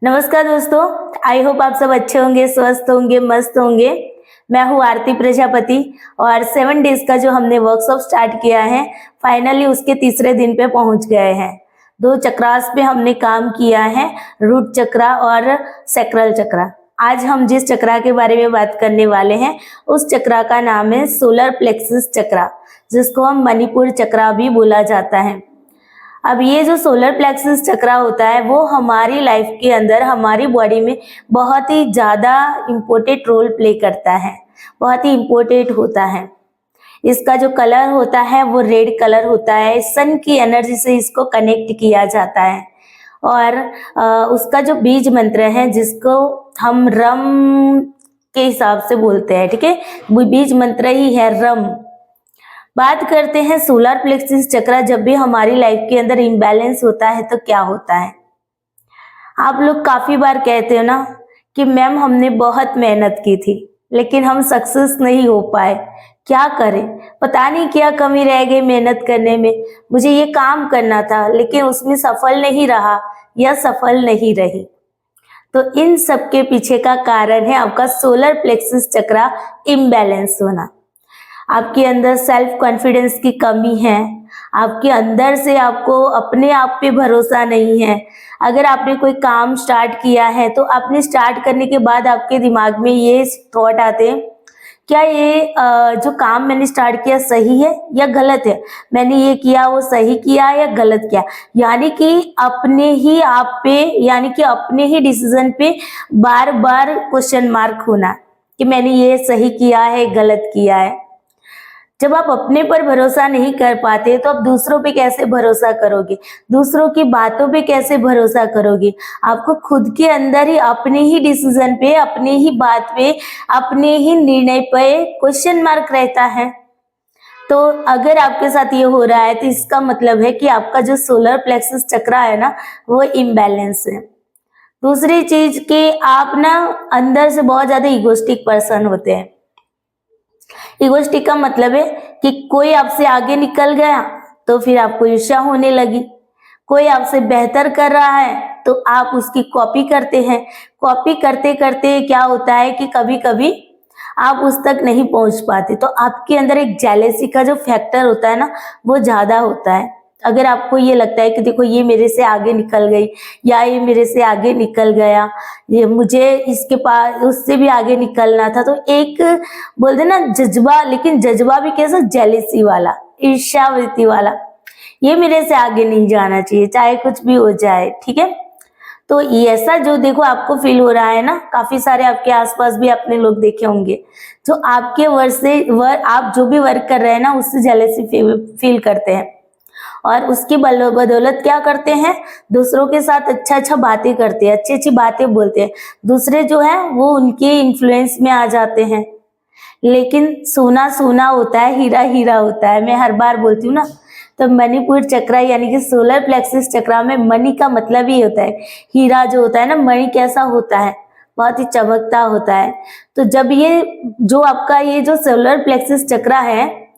नमस्कार दोस्तों, I hope आप सब अच्छे होंगे, स्वस्थ होंगे, मस्त होंगे। मैं हूँ आरती प्रजापति और 7 डेज का जो हमने वर्कशॉप स्टार्ट किया है, फाइनली उसके तीसरे दिन पे पहुंच गए हैं। 2 चक्रास पे हमने काम किया है, रूट चक्रा और सैक्रल चक्रा। आज हम जिस चक्रा के बारे में बात करने वाले हैं, उस चक्रा का नाम है सोलर प्लेक्सस चक्रा, जिसको हम मणिपुर चक्रा भी बोला जाता है। अब ये जो सोलर प्लेक्सस चक्रा होता है वो हमारी लाइफ के अंदर, हमारी बॉडी में बहुत ही ज़्यादा इम्पोर्टेंट रोल प्ले करता है, बहुत ही इम्पोर्टेंट होता है। इसका जो कलर होता है वो रेड कलर होता है। सन की एनर्जी से इसको कनेक्ट किया जाता है और उसका जो बीज मंत्र है, जिसको हम रम के हिसाब से बोलते हैं, ठीक है, वो बीज मंत्र ही है रम। बात करते हैं सोलर प्लेक्सस चक्रा। जब भी हमारी लाइफ के अंदर इम्बैलेंस होता है तो क्या होता है? आप लोग काफी बार कहते हो ना कि मैम हमने बहुत मेहनत की थी लेकिन हम सक्सेस नहीं हो पाए, क्या करें, पता नहीं क्या कमी रह गई मेहनत करने में, मुझे ये काम करना था लेकिन उसमें सफल नहीं रहा या सफल नहीं रही। तो इन सब के पीछे का कारण है आपका सोलर प्लेक्सस चक्रा इम्बैलेंस होना। आपके अंदर सेल्फ कॉन्फिडेंस की कमी है, आपके अंदर से आपको अपने आप पे भरोसा नहीं है। अगर आपने कोई काम स्टार्ट किया है तो आपने स्टार्ट करने के बाद आपके दिमाग में ये थॉट आते हैं, क्या ये जो काम मैंने स्टार्ट किया सही है या गलत है, मैंने ये किया वो सही किया या गलत किया। यानी कि अपने ही आप पे, यानी कि अपने ही डिसीजन पे बार बार क्वेश्चन मार्क होना कि मैंने ये सही किया है गलत किया है। जब आप अपने पर भरोसा नहीं कर पाते तो आप दूसरों पे कैसे भरोसा करोगे, दूसरों की बातों पे कैसे भरोसा करोगे? आपको खुद के अंदर ही अपने ही डिसीजन पे, अपने ही बात पे, अपने ही निर्णय पे क्वेश्चन मार्क रहता है। तो अगर आपके साथ ये हो रहा है तो इसका मतलब है कि आपका जो सोलर प्लेक्सस चक्रा है ना, वो इम्बैलेंस है। दूसरी चीज कि आप ना अंदर से बहुत ज्यादा इगोस्टिक पर्सन होते हैं। इगोस्टिक का मतलब है कि कोई आपसे आगे निकल गया तो फिर आपको ईर्ष्या होने लगी, कोई आपसे बेहतर कर रहा है तो आप उसकी कॉपी करते हैं। कॉपी करते करते क्या होता है कि कभी कभी आप उस तक नहीं पहुंच पाते, तो आपके अंदर एक जेलेसी का जो फैक्टर होता है ना, वो ज्यादा होता है। अगर आपको ये लगता है कि देखो ये मेरे से आगे निकल गई या ये मेरे से आगे निकल गया, ये मुझे इसके पास उससे भी आगे निकलना था, तो एक बोलते ना जज्बा, लेकिन जज्बा भी कैसा, जेलेसी वाला, ईर्ष्यावृत्ति वाला, ये मेरे से आगे नहीं जाना चाहिए चाहे कुछ भी हो जाए, ठीक है। तो ऐसा जो देखो आपको फील हो रहा है ना, काफी सारे आपके आसपास भी अपने लोग देखे होंगे जो आपके वर्क से आप जो भी वर्क कर रहे हैं ना उससे जेलेसी फील करते हैं और उसकी बदौलत क्या करते हैं, दूसरों के साथ अच्छा अच्छा बातें करते हैं, अच्छी अच्छी बातें बोलते हैं, दूसरे जो है वो उनके इन्फ्लुएंस में आ जाते हैं। लेकिन सोना सोना होता है, हीरा हीरा होता है। मैं हर बार बोलती हूँ ना, तो मणिपुर चक्रा यानी कि सोलर प्लेक्सस चक्रा में मणि का मतलब ही होता है हीरा। जो होता है ना, मणि कैसा होता है, बहुत ही चमकता होता है। तो जब ये जो आपका ये जो सोलर प्लेक्सस चक्रा है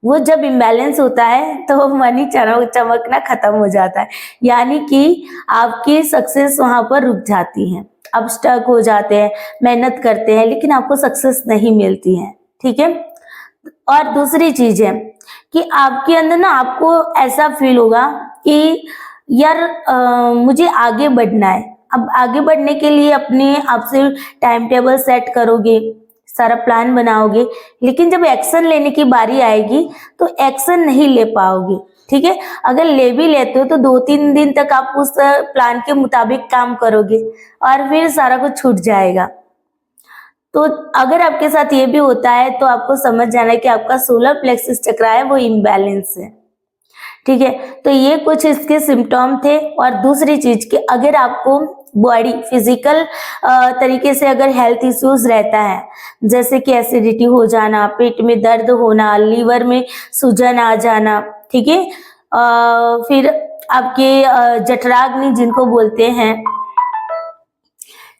वो जब इम्बैलेंस होता है तो मनी चमकना खत्म हो जाता है, यानी कि आपकी सक्सेस वहां पर रुक जाती है, आप स्टक हो जाते हैं, मेहनत करते हैं लेकिन आपको सक्सेस नहीं मिलती है, ठीक है। और दूसरी चीज है कि आपके अंदर ना आपको ऐसा फील होगा कि यार मुझे आगे बढ़ना है। अब आगे बढ़ने के लिए अपने आप से टाइम टेबल सेट करोगे, सारा प्लान बनाओगे, लेकिन जब एक्शन लेने की बारी आएगी तो एक्शन नहीं ले पाओगे, ठीक है। अगर ले भी लेते हो तो 2-3 दिन तक आप उस प्लान के मुताबिक काम करोगे और फिर सारा कुछ छूट जाएगा। तो अगर आपके साथ ये भी होता है तो आपको समझ जाना है कि आपका सोलर प्लेक्सस चक्रा है वो इम्बैलेंस है, ठीक है। तो ये कुछ इसके सिम्टम थे। और दूसरी चीज कि अगर आपको बॉडी फिजिकल तरीके से अगर हेल्थ इश्यूज रहता है, जैसे कि एसिडिटी हो जाना, पेट में दर्द होना, लीवर में सूजन आ जाना, ठीक है, फिर आपके जठराग्नि जिनको बोलते हैं,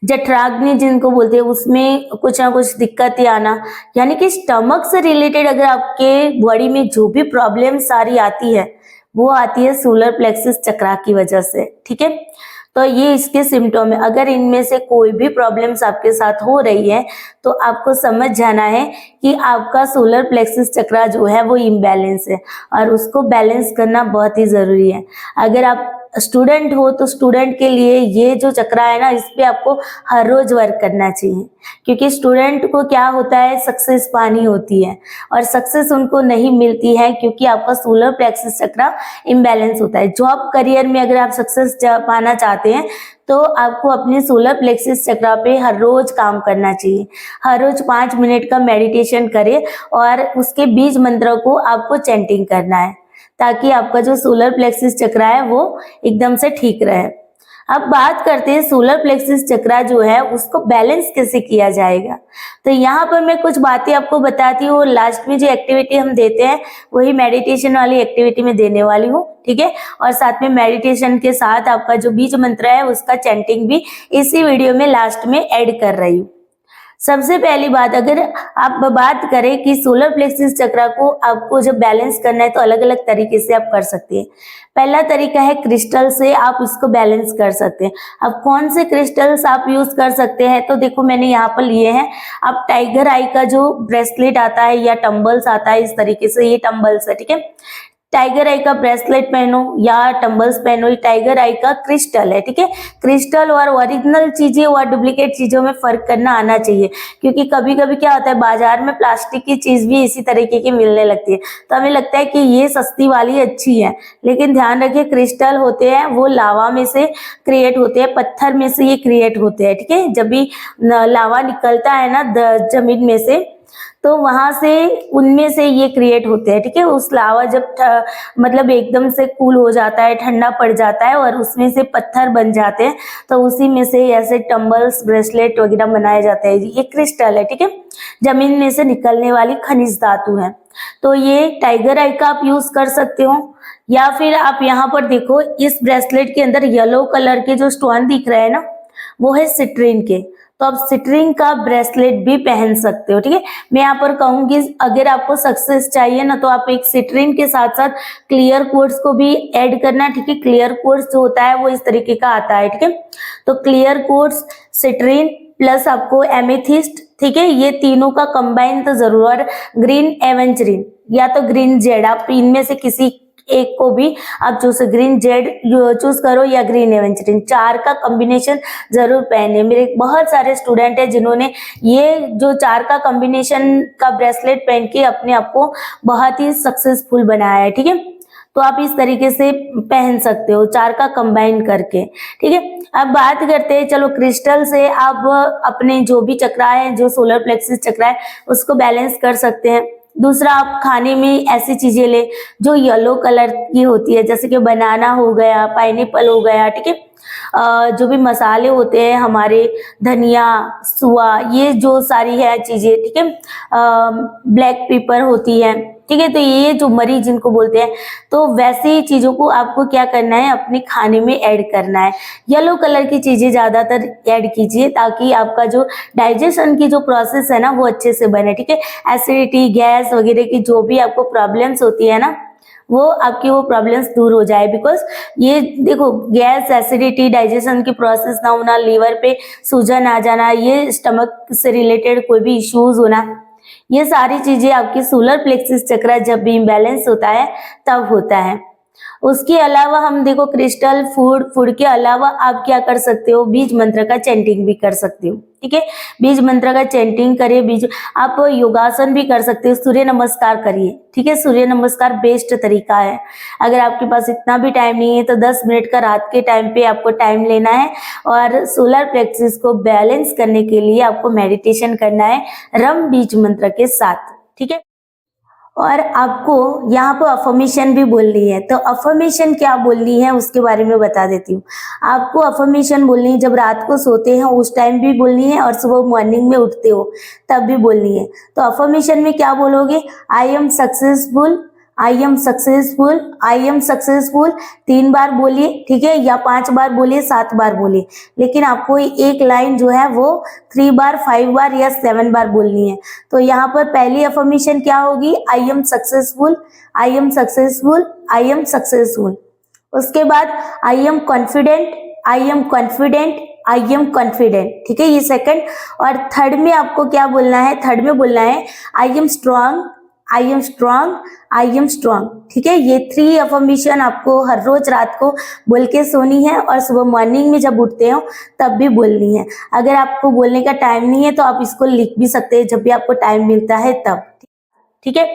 जठराग्नि जिनको बोलते हैं, उसमें कुछ ना कुछ दिक्कतें आना, यानी कि स्टमक से रिलेटेड अगर आपके बॉडी में जो भी प्रॉब्लम सारी आती है वो आती है सोलर प्लेक्सस चक्रा की वजह से, ठीक है। तो ये इसके सिम्टम है। अगर इनमें से कोई भी प्रॉब्लम्स आपके साथ हो रही है तो आपको समझ जाना है कि आपका सोलर प्लेक्सस चक्रा जो है वो इम्बैलेंस है और उसको बैलेंस करना बहुत ही जरूरी है। अगर आप स्टूडेंट हो तो स्टूडेंट के लिए ये जो चक्रा है ना, इस पे आपको हर रोज वर्क करना चाहिए, क्योंकि स्टूडेंट को क्या होता है, सक्सेस पानी होती है और सक्सेस उनको नहीं मिलती है क्योंकि आपका सोलर प्लेक्सस चक्रा इम्बैलेंस होता है। जॉब करियर में अगर आप सक्सेस पाना चाहते हैं तो आपको अपने सोलर प्लेक्सस चक्रा पे हर रोज काम करना चाहिए। हर रोज 5 मिनट का मेडिटेशन करें और उसके बीज मंत्र को आपको चैंटिंग करना है, ताकि आपका जो सोलर प्लेक्सस चक्रा है वो एकदम से ठीक रहे। अब बात करते हैं सोलर प्लेक्सस चक्रा जो है उसको बैलेंस कैसे किया जाएगा। तो यहाँ पर मैं कुछ बातें आपको बताती हूँ। लास्ट में जो एक्टिविटी हम देते हैं वही मेडिटेशन वाली एक्टिविटी में देने वाली हूँ, ठीक है। और साथ में मेडिटेशन के साथ आपका जो बीज मंत्र है उसका चैंटिंग भी इसी वीडियो में लास्ट में ऐड कर रही हूँ। सबसे पहली बात, अगर आप बात करें कि सोलर प्लेक्सस चक्रा को आपको जब बैलेंस करना है तो अलग अलग तरीके से आप कर सकते हैं। पहला तरीका है क्रिस्टल से आप इसको बैलेंस कर सकते हैं। अब कौन से क्रिस्टल्स आप यूज कर सकते हैं, तो देखो मैंने यहाँ पर लिए हैं। अब टाइगर आई का जो ब्रेसलेट आता है या टम्बल्स आता है, इस तरीके से ये टम्बल्स है, ठीक है। टाइगर आई का ब्रेसलेट पहनो या टम्बल्स पहनो, ये टाइगर आई का क्रिस्टल है, ठीक है। क्रिस्टल और ओरिजिनल चीजें और डुप्लीकेट चीजों में फर्क करना आना चाहिए, क्योंकि कभी कभी क्या होता है बाजार में प्लास्टिक की चीज भी इसी तरीके की मिलने लगती है, तो हमें लगता है कि ये सस्ती वाली अच्छी है, लेकिन ध्यान रखिए क्रिस्टल होते हैं वो लावा में से क्रिएट होते हैं, पत्थर में से ये क्रिएट होते हैं, ठीक है। जब भी लावा निकलता है ना जमीन में से, तो वहां से उनमें से ये क्रिएट होते हैं, ठीक है। उस लावा जब मतलब एकदम से कूल हो जाता है, ठंडा पड़ जाता है और उसमें से पत्थर बन जाते हैं, तो उसी में से ऐसे टम्बल्स ब्रेसलेट वगैरह बनाए जाते हैं। ये क्रिस्टल है, ठीक है, जमीन में से निकलने वाली खनिज धातु है। तो ये टाइगर आई का आप यूज कर सकते हो, या फिर आप यहाँ पर देखो इस ब्रेसलेट के अंदर येलो कलर के जो स्टोन दिख रहे हैं ना, वो है सिट्रीन के, तो आप सिट्रीन का ब्रेसलेट भी पहन सकते हो, ठीक है। मैं यहाँ पर कहूंगी अगर आपको सक्सेस चाहिए ना, तो आप एक सिट्रीन के साथ साथ क्लियर क्वार्ट्ज को भी ऐड करना, ठीक है। क्लियर क्वार्ट्ज जो होता है वो इस तरीके का आता है, ठीक है। तो क्लियर क्वार्ट्ज, सिट्रीन प्लस आपको एमेथिस्ट, ठीक है, ये तीनों का कंबाइन तो जरूर, और ग्रीन एवेंचरिन या तो ग्रीन जेड, आप इनमें से किसी एक को भी आप चूज, ग्रीन जेड चूज करो या ग्रीन एवेंचरिन, चार का कॉम्बिनेशन जरूर पहने। मेरे बहुत सारे स्टूडेंट हैं जिन्होंने ये जो चार का कॉम्बिनेशन का ब्रेसलेट पहन के अपने आप को बहुत ही सक्सेसफुल बनाया है, ठीक है। तो आप इस तरीके से पहन सकते हो चार का कंबाइन करके, ठीक है। अब बात करते हैं, चलो क्रिस्टल से आप अपने जो भी चक्रा है, जो सोलर प्लेक्सस चक्रा है, उसको बैलेंस कर सकते हैं। दूसरा, आप खाने में ऐसी चीजें ले जो येलो कलर की होती है, जैसे कि बनाना हो गया, पाइनएप्पल हो गया, ठीक है। जो भी मसाले होते हैं हमारे, धनिया, सुआ, ये जो सारी है चीजें, ठीक है। ब्लैक पेपर होती है, ठीक है। तो ये जो मरी जिनको बोलते हैं, तो वैसी चीजों को आपको क्या करना है, अपने खाने में ऐड करना है। येलो कलर की चीजें ज्यादातर ऐड कीजिए, ताकि आपका जो डाइजेशन की जो प्रोसेस है ना वो अच्छे से बने, ठीक है। एसिडिटी, गैस वगैरह की जो भी आपको प्रॉब्लम्स होती है ना, वो आपकी वो प्रॉब्लम्स दूर हो जाए। बिकॉज ये देखो, गैस, एसिडिटी, डाइजेशन की प्रोसेस ना होना, लीवर पे सूजन आ जाना, ये स्टमक से रिलेटेड कोई भी इश्यूज होना, ये सारी चीजें आपकी सोलर प्लेक्सस चक्रा जब भी इम्बैलेंस होता है तब होता है। उसके अलावा हम देखो क्रिस्टल, फूड के अलावा आप क्या कर सकते हो, बीज मंत्र का चैंटिंग भी कर सकते हो, ठीक है। बीज मंत्र का चैंटिंग करिए, आप योगासन भी कर सकते हो, सूर्य नमस्कार करिए, ठीक है। सूर्य नमस्कार बेस्ट तरीका है। अगर आपके पास इतना भी टाइम नहीं है तो 10 मिनट का रात के टाइम पे आपको टाइम लेना है और सोलर प्लेक्सस को बैलेंस करने के लिए आपको मेडिटेशन करना है रम बीज मंत्र के साथ, ठीक है। और आपको यहाँ पर अफर्मेशन भी बोलनी है, तो अफर्मेशन क्या बोलनी है उसके बारे में बता देती हूँ। आपको अफर्मेशन बोलनी है जब रात को सोते हैं उस टाइम भी बोलनी है, और सुबह मॉर्निंग में उठते हो तब भी बोलनी है। तो अफर्मेशन में क्या बोलोगे, I am successful, I am successful, I am successful 3 बार बोलिए, ठीक है, या 5 बार बोलिए, 7 बार बोलिए, लेकिन आपको एक लाइन जो है वो 3 बार, 5 बार या 7 बार बोलनी है। तो यहाँ पर पहली अफर्मेशन क्या होगी, I am successful, I am successful, I am successful. उसके बाद I am confident, I am confident, I am confident, ठीक है, ये सेकंड। और थर्ड में आपको क्या बोलना है, थर्ड में बोलना है I am strong, I am strong, I am strong, ठीक है। ये 3 अफर्मेशन आपको हर रोज रात को बोल के सोनी है और सुबह मॉर्निंग में जब उठते हो तब भी बोलनी है। अगर आपको बोलने का टाइम नहीं है तो आप इसको लिख भी सकते हैं जब भी आपको टाइम मिलता है तब, ठीक है।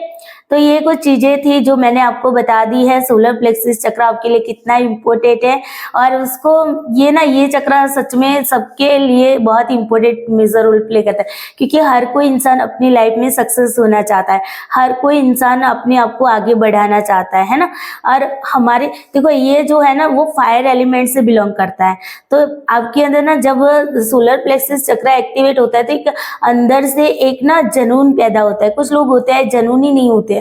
तो ये कुछ चीजें थी जो मैंने आपको बता दी है, सोलर प्लेक्सिस चक्र आपके लिए कितना इम्पोर्टेंट है। और उसको ये चक्र सच में सबके लिए बहुत इम्पोर्टेंट मेजर रोल प्ले करता है, क्योंकि हर कोई इंसान अपनी लाइफ में सक्सेस होना चाहता है, हर कोई इंसान अपने आप को आगे बढ़ाना चाहता है ना। और हमारे देखो ये जो है ना वो फायर एलिमेंट से बिलोंग करता है। तो आपके अंदर ना जब सोलर प्लेक्सिस चक्र एक्टिवेट होता है तो एक अंदर से एक ना जुनून पैदा होता है। कुछ लोग होते हैं जुनून ही नहीं होते,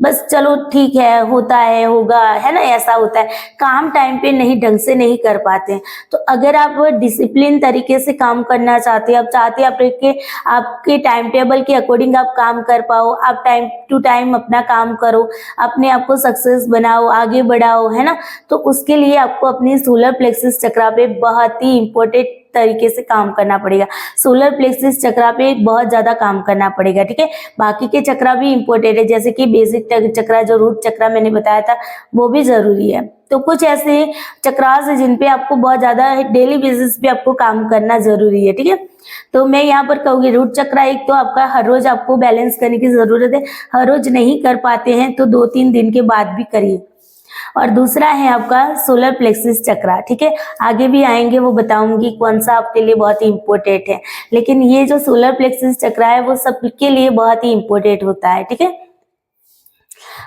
बस चलो ठीक है, होता है, होगा, है ना, ऐसा होता है, काम टाइम पे नहीं, ढंग से नहीं कर पाते। तो अगर आप डिसिप्लिन तरीके से काम करना चाहते हैं, आप चाहते हैं आपके टाइम टेबल के अकॉर्डिंग आप काम कर पाओ, आप टाइम टू टाइम अपना काम करो, अपने आप को सक्सेस बनाओ, आगे बढ़ाओ, है ना, तो उसके लिए आपको अपनी सोलर प्लेक्सिस चक्र पे बहुत ही इंपॉर्टेंट तरीके से काम करना पड़ेगा। सोलर प्लेक्सिस चक्र पे बहुत ज्यादा काम करना पड़ेगा, ठीक है। बाकी के चक्र भी इंपॉर्टेंट है, जैसे कि बेसिक चक्र जो रूट चक्र मैंने बताया था वो भी जरूरी है। तो कुछ ऐसे चक्रास है जिन पे आपको बहुत ज्यादा डेली बेसिस पे आपको काम करना जरूरी है, ठीक है। तो मैं यहाँ पर कहूँगी रूट चक्र एक तो आपका हर रोज आपको बैलेंस करने की जरूरत है, हर रोज नहीं कर पाते हैं तो 2-3 दिन के बाद भी करिए। और दूसरा है आपका सोलर प्लेक्सिस चक्र, ठीक है, आगे भी आएंगे वो बताऊंगी कौन सा आपके लिए बहुत ही इंपॉर्टेंट है, लेकिन ये जो सोलर प्लेक्सिस चक्र है वो सबके लिए बहुत ही इंपॉर्टेंट होता है, ठीक है।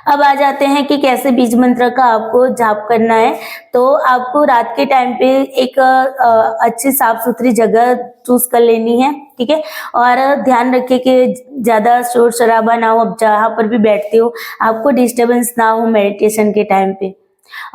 अब आ जाते हैं कि कैसे बीज मंत्र का आपको जाप करना है। तो आपको रात के टाइम पे एक अच्छी साफ सुथरी जगह चूज कर लेनी है, ठीक है। और ध्यान रखिए कि ज्यादा शोर शराबा ना हो, अब जहाँ पर भी बैठते हो आपको डिस्टरबेंस ना हो मेडिटेशन के टाइम पे।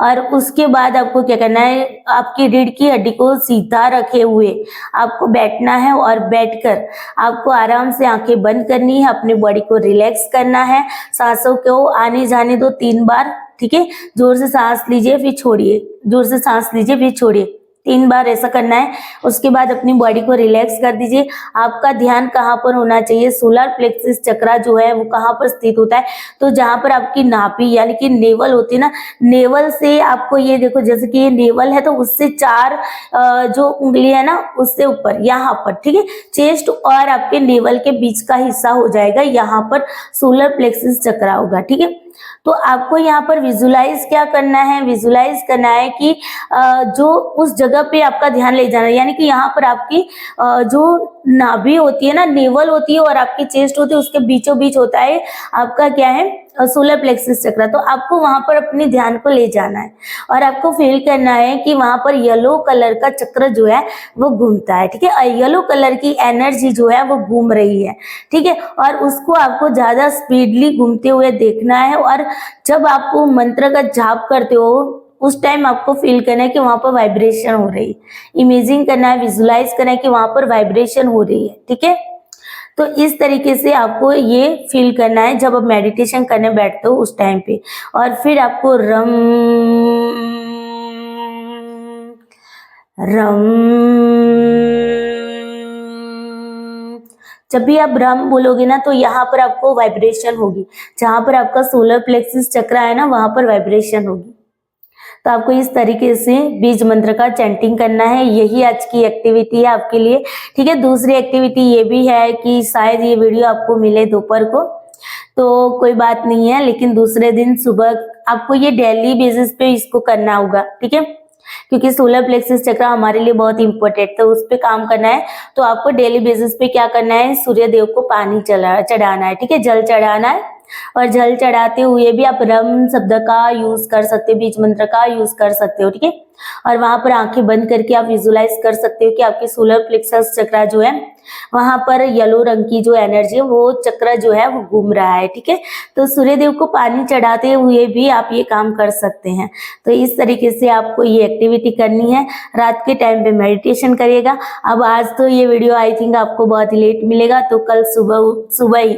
और उसके बाद आपको क्या करना है, आपकी रीढ़ की हड्डी को सीधा रखे हुए आपको बैठना है और बैठकर आपको आराम से आंखें बंद करनी है, अपनी बॉडी को रिलैक्स करना है, सांसों को आने जाने दो 3 बार, ठीक है। जोर से सांस लीजिए फिर छोड़िए, जोर से सांस लीजिए फिर छोड़िए, 3 बार ऐसा करना है। उसके बाद अपनी बॉडी को रिलैक्स कर दीजिए। आपका ध्यान कहाँ पर होना चाहिए, सोलर प्लेक्सिस चक्र जो है वो कहाँ पर स्थित होता है, तो जहां पर आपकी नाभि यानी कि नेवल होती है ना, नेवल से आपको ये देखो जैसे कि ये नेवल है तो उससे 4 जो उंगली है ना उससे ऊपर यहाँ पर, ठीक है, चेस्ट और आपके नेवल के बीच का हिस्सा हो जाएगा, यहाँ पर सोलर प्लेक्सिस चक्र होगा, ठीक है। तो आपको यहाँ पर विजुलाइज क्या करना है, विजुलाइज करना है कि जो उस जगह पे आपका ध्यान ले जाना है, यानी कि यहाँ पर आपकी जो नाभि होती है ना, नेवल होती है और आपकी चेस्ट होती है, उसके बीचों बीच होता है आपका क्या है, सोलर प्लेक्सिस चक्र। तो आपको वहां पर अपने ध्यान को ले जाना है और आपको फील करना है कि वहां पर येलो कलर का चक्र जो है वो घूमता है, ठीक है, और येलो कलर की एनर्जी जो है वो घूम रही है, ठीक है। और उसको आपको ज्यादा स्पीडली घूमते हुए देखना है। और जब आप वो मंत्र का जाप करते हो उस टाइम आपको फील करना है कि वहां पर वाइब्रेशन हो रही है, इमेजिंग करना है, विजुलाइज करना है कि वहां पर वाइब्रेशन हो रही है, ठीक है। तो इस तरीके से आपको ये फील करना है जब आप मेडिटेशन करने बैठते हो उस टाइम पे। और फिर आपको रम रम, जब भी आप रम बोलोगे ना तो यहाँ पर आपको वाइब्रेशन होगी, जहां पर आपका सोलर प्लेक्सिस चक्र है ना वहां पर वाइब्रेशन होगी। तो आपको इस तरीके से बीज मंत्र का चैंटिंग करना है। यही आज की एक्टिविटी है आपके लिए, ठीक है। दूसरी एक्टिविटी ये भी है कि शायद ये वीडियो आपको मिले दोपहर को, तो कोई बात नहीं है, लेकिन दूसरे दिन सुबह आपको ये डेली बेसिस पे इसको करना होगा, ठीक है, क्योंकि सोलर प्लेक्सिस चक्र हमारे लिए बहुत इंपॉर्टेंट है, तो उस पे काम करना है। तो आपको डेली बेसिस पे क्या करना है, सूर्य देव को पानी चढ़ाना है, ठीक है, जल चढ़ाना है। और जल चढ़ाते हुए भी आप रम शब्द का यूज कर सकते हो, बीज मंत्र का यूज कर सकते हो, ठीक है। और वहां पर आंखें बंद करके आप विजुलाइज कर सकते हो कि आपकी सोलर प्लेक्सस चक्र जो है वहां पर येलो रंग की जो एनर्जी है वो चक्र जो है वो घूम रहा है, ठीक है। तो सूर्य देव को पानी चढ़ाते हुए भी आप ये काम कर सकते हैं। तो इस तरीके से आपको ये एक्टिविटी करनी है, रात के टाइम पे मेडिटेशन करिएगा। अब आज तो ये वीडियो आई थिंक आपको बहुत ही लेट मिलेगा, तो कल सुबह ही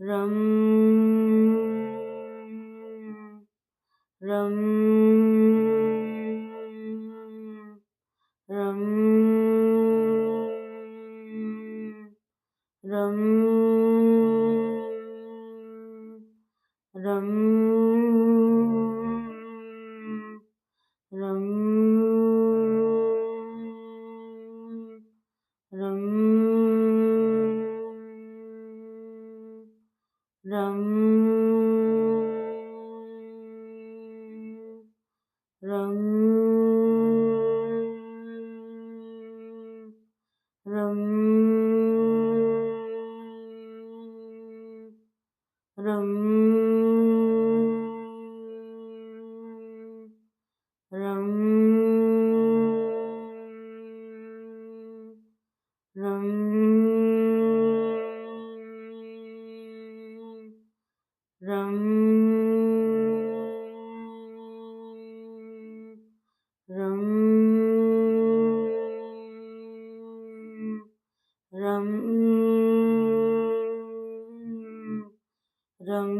रम रम रम रम रम रम रम रम रम रम रम रम रम रम रम रम रम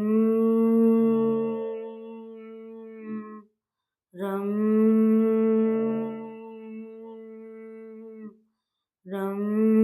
रम रम